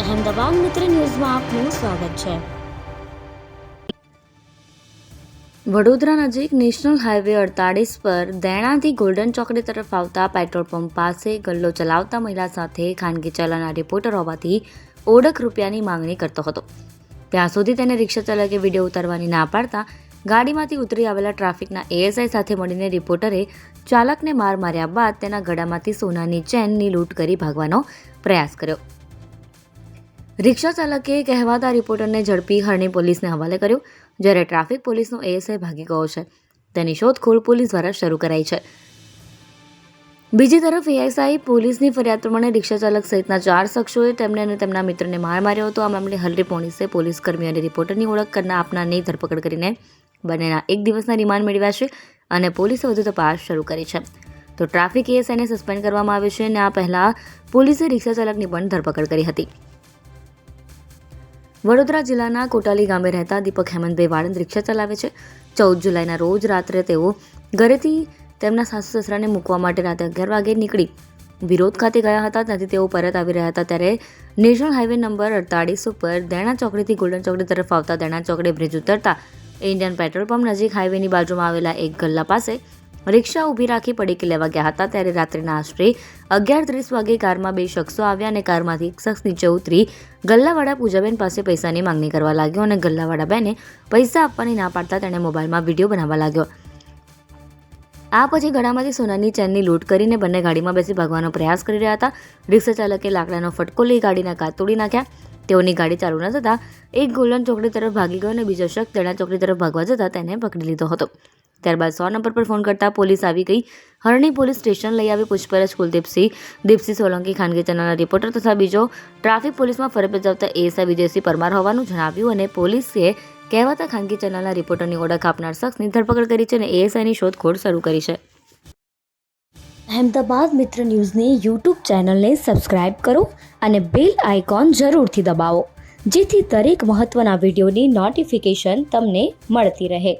અહેમદાબાદ મિત્ર ન્યૂઝમાં આપનું સ્વાગત છે। વડોદરા નજીક નેશનલ હાઈવે 48 પર દેણાથી ગોલ્ડન ચોકડી તરફ આવતા પેટ્રોલ પંપ પાસે ગલ્લો ચલાવતા મહિલા સાથે ખાનગી ચલાવનાર રિપોર્ટર હોવાથી ઓળખ રૂપિયાની માંગણી કરતો હતો। ત્યાં સુધી તેને રિક્ષા ચાલકે વિડીયો ઉતારવાની ના પાડતા ગાડીમાંથી ઉતરી આવેલા ટ્રાફિકના એએસઆઈ સાથે મળીને રિપોર્ટરે ચાલકને માર માર્યા બાદ તેના ગળામાંથી સોનાની ચેનની લૂંટ કરી ભાગવાનો પ્રયાસ કર્યો। રિક્ષા ચાલકે કહેવાતા રિપોર્ટરને ઝડપી હરણી પોલીસને હવાલે કર્યો, જ્યારે ટ્રાફિક પોલીસનો એએસઆઈ ભાગી ગયો છે। તેની શોધખોળ પોલીસ દ્વારા શરૂ કરાઈ છે। બીજી તરફ એએસઆઈ પોલીસની ફરિયાદ પ્રમાણે રિક્ષા ચાલક સહિતના 4 શખ્સોએ તેમને અને તેમના મિત્રને માર માર્યો હતો। આ મામલે હરણી પોલીસે પોલીસ કર્મી અને રિપોર્ટરની ઓળખ કરનાર આપનારની ધરપકડ કરીને બંનેના 1 દિવસના રિમાન્ડ મેળવ્યા છે અને પોલીસે વધુ તપાસ શરૂ કરી છે। તો ટ્રાફિક એએસઆઈને સસ્પેન્ડ કરવામાં આવ્યો છે અને આ પહેલા પોલીસે રિક્ષા ચાલકની પણ ધરપકડ કરી હતી। વડોદરા જિલ્લાના કોટાલી ગામે રહેતા દીપક હેમંતભાઈ વાળંદ રિક્ષા ચલાવે છે। 14 જુલાઈના રોજ રાત્રે તેઓ ઘરેથી તેમના સાસુ સસરાને મૂકવા માટે રાતે 11 વાગે નીકળી વિરોધ ખાતે ગયા હતા। ત્યાંથી તેઓ પરત આવી રહ્યા હતા ત્યારે નેશનલ હાઈવે નંબર 48 ઉપર દેણા ચોકડીથી ગોલ્ડન ચોકડી તરફ આવતા દેણા ચોકડી બ્રિજ ઉતરતા ઇન્ડિયન પેટ્રોલ પંપ નજીક હાઈવેની બાજુમાં આવેલા એક ગલ્લા પાસે રિક્ષા ઊભી રાખી પડીકી લેવા ગયા હતા। ત્યારે રાત્રિના આશરે 11:30 વાગે કારમાં 2 શખ્સો આવ્યા અને કારમાંથી એક શખ્સ નીચે ઉતરી ગલ્લાવાળા પૂજાબેન પાસે પૈસાની માંગણી કરવા લાગ્યો અને ગલ્લાવાળા બેને પૈસા આપવાની ના પાડતા તેણે મોબાઈલમાં વિડીયો બનાવવા લાગ્યો। આ પછી ગળામાંથી સોનાની ચેનની લૂંટ કરીને બંને ગાડીમાં બેસી ભાગવાનો પ્રયાસ કરી રહ્યા હતા। રિક્ષા ચાલકે લાકડાનો ફટકો લઈ ગાડીના કાચ તોડી નાખ્યા। તેઓની ગાડી ચાલુ ન થતાં એક ગોલ્ડન ચોકડી તરફ ભાગી ગયો અને બીજો શખ્સ દેણા ચોકડી તરફ ભાગવા જતાં તેને પકડી લીધો હતો। ત્યારબાદ 100 નંબર પર ફોન કરતા પોલીસ આવી ગઈ। હરણી પોલીસ સ્ટેશન લઈ આવી પૂછપરછ દીપસિંહ સોલંકી ખાનગી ચેનલના રિપોર્ટર તથા બીજો ટ્રાફિક પોલીસમાં ફરજ બજાવતા એએસઆઈ વિજયસિંહ પરમાર હોવાનું જણાવ્યું અને પોલીસે કહેવાતા ખાનગી ચેનલના રિપોર્ટરની ઓળખ આપનાર શખ્સની ધરપકડ કરી છે અને એએસઆઈની શોધખોળ શરૂ કરી છે। અહેમદાબાદ મિત્ર ન્યૂઝની યુટ્યુબ ચેનલને સબસ્ક્રાઇબ કરો અને બેલ આઇકોન જરૂરથી દબાવો, જેથી દરેક મહત્વના વિડીયોની નોટિફિકેશન તમને મળતી રહે।